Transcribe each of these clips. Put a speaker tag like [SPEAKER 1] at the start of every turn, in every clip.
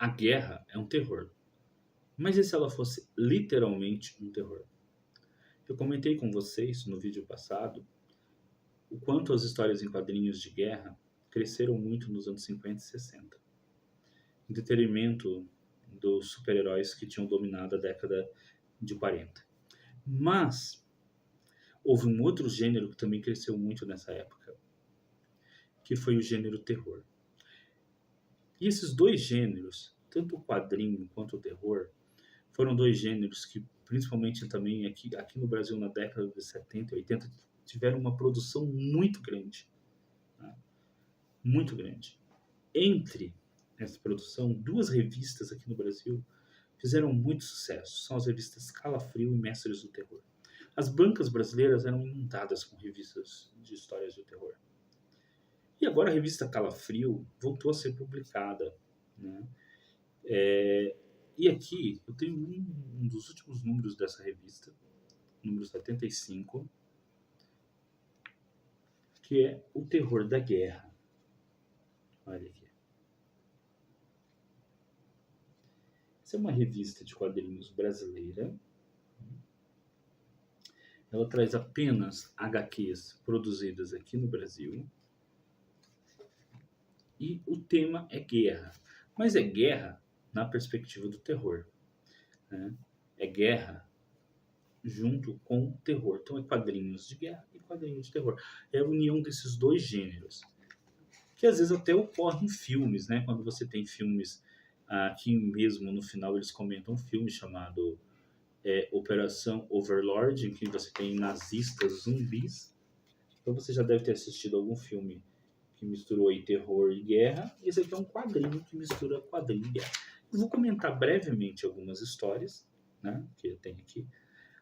[SPEAKER 1] a guerra é um terror. Mas e se ela fosse literalmente um terror? Eu comentei com vocês no vídeo passado o quanto as histórias em quadrinhos de guerra cresceram muito nos anos 50 e 60, em detrimento dos super-heróis que tinham dominado a década de 40. Mas houve um outro gênero que também cresceu muito nessa época, que foi o gênero terror. E esses dois gêneros, tanto o quadrinho quanto o terror, foram dois gêneros que, principalmente também aqui no Brasil, na década de 70 e 80, tiveram uma produção muito grande. Né? Muito grande. Entre essa produção, duas revistas aqui no Brasil fizeram muito sucesso. São as revistas Calafrio e Mestres do Terror. As bancas brasileiras eram inundadas com revistas de histórias de terror. E agora a revista Calafrio voltou a ser publicada. Né? E aqui eu tenho um dos últimos números dessa revista, número 75, que é O Terror da Guerra. Olha aqui. Essa é uma revista de quadrinhos brasileira. Ela traz apenas HQs produzidas aqui no Brasil. E o tema é guerra. Mas é guerra na perspectiva do terror. Né? É guerra junto com terror. Então é quadrinhos de guerra e quadrinhos de terror. É a união desses dois gêneros. Que às vezes até ocorre em filmes, né? Quando você tem filmes, aqui mesmo no final eles comentam um filme chamado Operação Overlord, em que você tem nazistas zumbis. Então você já deve ter assistido algum filme que misturou aí terror e guerra. Esse aqui é um quadrinho que mistura quadrinho e guerra. Eu vou comentar brevemente algumas histórias, né, que eu tenho aqui.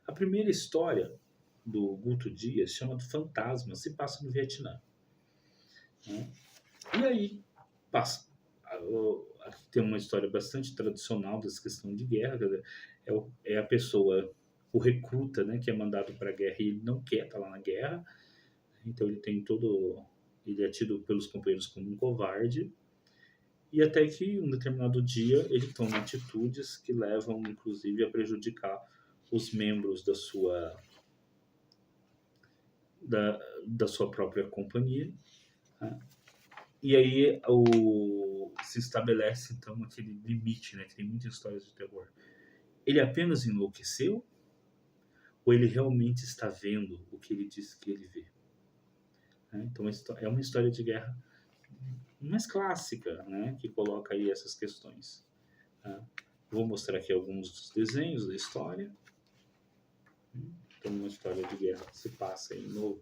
[SPEAKER 1] A primeira história do Guto Dias chama de Fantasma, se passa no Vietnã. Né? E aí passa. Aqui tem uma história bastante tradicional dessa questão de guerra. É a pessoa, o recruta, né, que é mandado para a guerra e ele não quer estar lá na guerra. Então ele é tido pelos companheiros como um covarde. E até que um determinado dia ele toma atitudes que levam, inclusive, a prejudicar os membros da sua própria companhia. Né? E aí se estabelece, então, aquele limite, né? Que tem muitas histórias de terror. Ele apenas enlouqueceu? Ou ele realmente está vendo o que ele diz que ele vê? Né? Então, é uma história de guerra mais clássica, né? Que coloca aí essas questões. Tá? Vou mostrar aqui alguns dos desenhos da história. Então, uma história de guerra que se passa aí no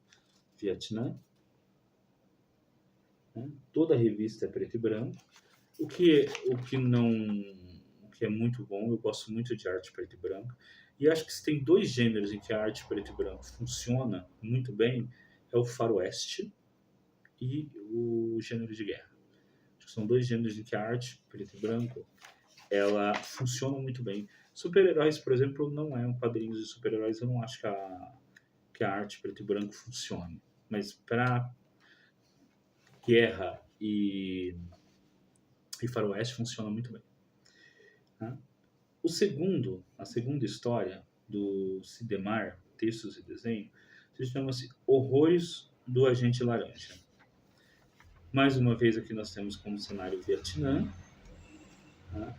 [SPEAKER 1] Vietnã. Né? Toda a revista é preto e branco. O que é muito bom, eu gosto muito de arte preto e branco. E acho que se tem dois gêneros em que a arte preto e branco funciona muito bem, é o faroeste e o gênero de guerra. Acho que são dois gêneros em que a arte preto e branco ela funciona muito bem. Super-heróis, por exemplo, não é um quadrinho de super-heróis, eu não acho que a arte preto e branco funcione. Mas para guerra e faroeste funciona muito bem. Tá? A segunda história do Sidemar, textos e desenho, se chama-se Horrores do Agente Laranja. Mais uma vez aqui nós temos como cenário o Vietnã. Tá?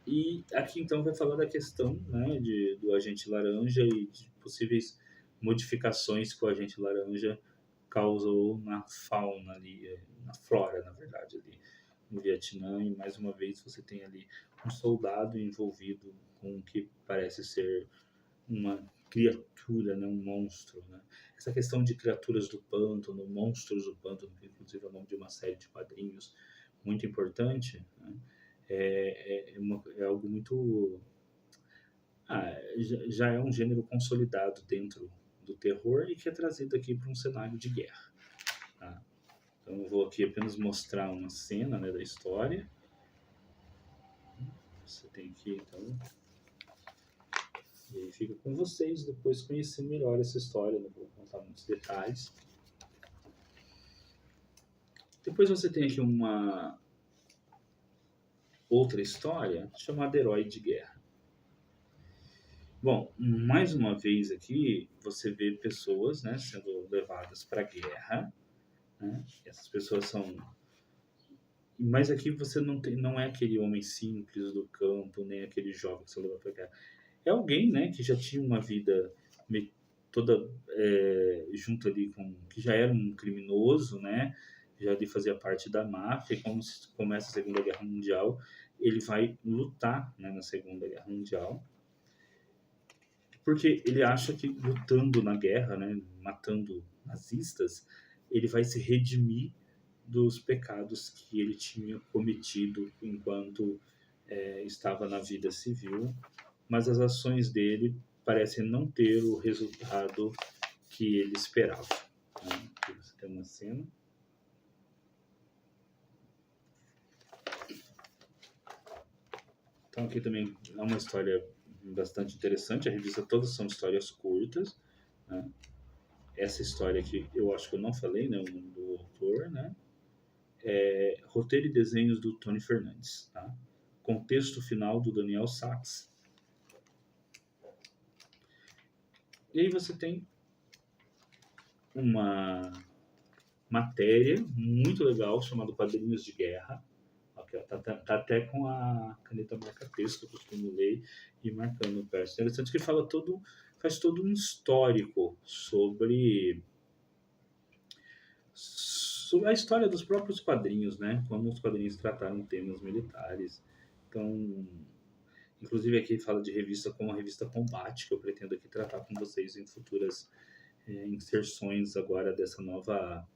[SPEAKER 1] E aqui então vai falar da questão, né, do agente laranja e de possíveis modificações que o agente laranja causou na fauna ali, na flora, na verdade, ali no Vietnã. E mais uma vez você tem ali um soldado envolvido com o que parece ser uma criatura, né, um monstro. Né? Essa questão de criaturas do pântano, monstros do pântano, que inclusive é o nome de uma série de quadrinhos muito importante, né? É algo muito... já é um gênero consolidado dentro do terror e que é trazido aqui para um cenário de guerra. Tá? Então eu vou aqui apenas mostrar uma cena, né, da história. Você tem aqui, então... E aí fica com vocês depois conhecer melhor essa história, não vou contar muitos detalhes. Depois você tem aqui uma outra história chamada Herói de Guerra. Bom, mais uma vez aqui você vê pessoas, né, sendo levadas para a guerra, né? Essas pessoas são, mas aqui você não tem, não é aquele homem simples do campo, nem aquele jovem que você leva para a guerra. É alguém, né, que já tinha uma vida toda junto ali com, que já era um criminoso, né, já ali fazia parte da máfia. E como começa a Segunda Guerra Mundial, ele vai lutar, né, na Segunda Guerra Mundial, porque ele acha que lutando na guerra, né, matando nazistas, ele vai se redimir dos pecados que ele tinha cometido enquanto estava na vida civil, mas as ações dele parecem não ter o resultado que ele esperava. Né? Aqui você tem uma cena. Então aqui também é uma história bastante interessante. A revista todas são histórias curtas. Né? Essa história aqui eu acho que eu não falei, né, o nome do autor, né? Roteiro e desenhos do Tony Fernandes. Tá? Contexto final do Daniel Sachs. E aí você tem uma matéria muito legal chamada Quadrinhos de Guerra. Aqui, ó, tá até com a caneta marca-texto que eu costumo ler e marcando o verso. Interessante que ele faz todo um histórico sobre a história dos próprios quadrinhos, né? Como os quadrinhos trataram temas militares. Então, inclusive aqui fala de revista como a revista Combate, que eu pretendo aqui tratar com vocês em futuras inserções agora dessa nova,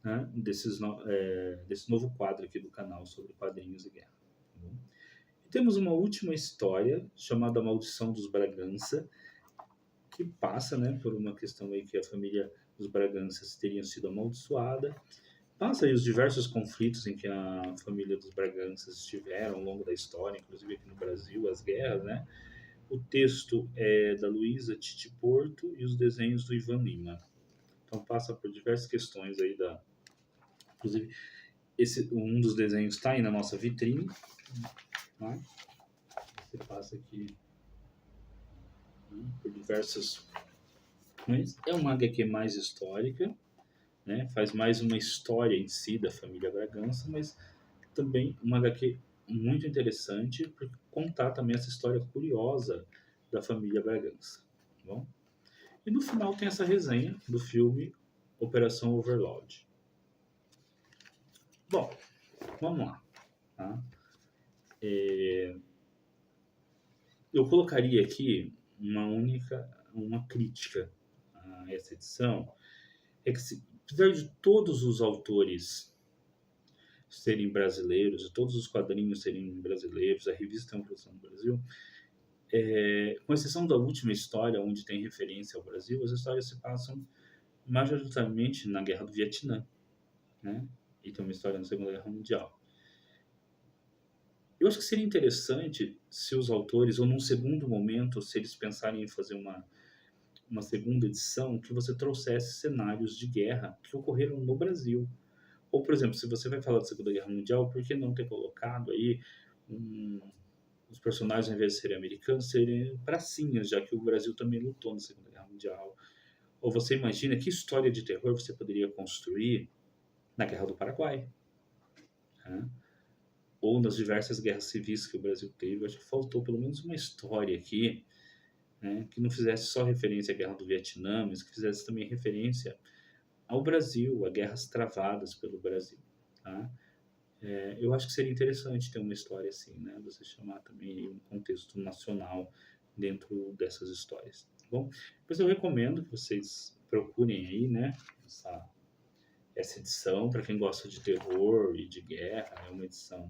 [SPEAKER 1] né, desse novo quadro aqui do canal sobre quadrinhos e guerra. Tá bom? E temos uma última história chamada Maldição dos Bragança, que passa, né, por uma questão aí que a família dos Braganças teriam sido amaldiçoada. Passa aí os diversos conflitos em que a família dos Braganças estiveram ao longo da história, inclusive aqui no Brasil, as guerras, né? O texto é da Luísa Titi Porto e os desenhos do Ivan Lima. Então passa por diversas questões aí da... Inclusive, um dos desenhos está aí na nossa vitrine. Né? Você passa aqui, né, por diversas... Mas é uma HQ mais histórica, né? Faz mais uma história em si da família Bragança, mas também uma HQ muito interessante por contar também essa história curiosa da família Bragança. Tá bom? E no final tem essa resenha do filme Operação Overlord. Bom, vamos lá. Tá? Eu colocaria aqui uma crítica a essa edição, é que apesar de todos os autores serem brasileiros, e todos os quadrinhos serem brasileiros, a revista é uma produção do Brasil, com exceção da última história, onde tem referência ao Brasil, as histórias se passam majoritariamente na Guerra do Vietnã, né? E tem uma história na Segunda Guerra Mundial. Eu acho que seria interessante se os autores, ou num segundo momento, se eles pensarem em fazer uma segunda edição, que você trouxesse cenários de guerra que ocorreram no Brasil. Ou, por exemplo, se você vai falar da Segunda Guerra Mundial, por que não ter colocado aí os personagens, ao invés de serem americanos, serem pracinhas, já que o Brasil também lutou na Segunda Guerra Mundial? Ou você imagina que história de terror você poderia construir na Guerra do Paraguai? Né? Ou nas diversas guerras civis que o Brasil teve. Eu acho que faltou pelo menos uma história aqui, né, que não fizesse só referência à Guerra do Vietnã, mas que fizesse também referência ao Brasil, a guerras travadas pelo Brasil. Tá? Eu acho que seria interessante ter uma história assim, né? Você chamar também um contexto nacional dentro dessas histórias. Tá bom? Mas eu recomendo que vocês procurem aí, né, essa edição, para quem gosta de terror e de guerra. É uma edição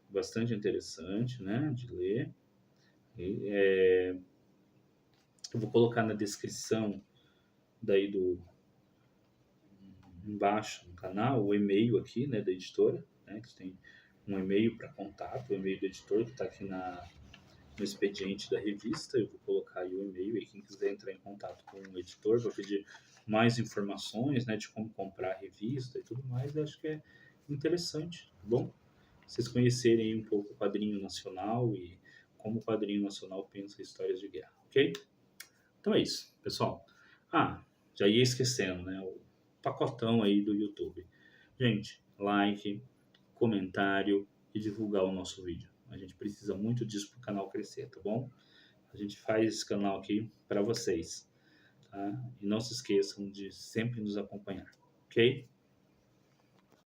[SPEAKER 1] bastante interessante, né, de ler. Eu vou colocar na descrição daí embaixo no canal o e-mail aqui, né, da editora, né, que tem um e-mail para contato, o e-mail do editor que está aqui no expediente da revista. Eu vou colocar aí o e-mail, e quem quiser entrar em contato com o editor, vou pedir mais informações, né, de como comprar a revista e tudo mais. Eu acho que é interessante, tá bom? vocês conhecerem um pouco o quadrinho nacional e como o quadrinho nacional pensa histórias de guerra, ok? Então é isso, pessoal. Ah, já ia esquecendo, né? O pacotão aí do YouTube. Gente, like, comentário e divulgar o nosso vídeo. A gente precisa muito disso para o canal crescer, tá bom? A gente faz esse canal aqui para vocês, tá? E não se esqueçam de sempre nos acompanhar, ok?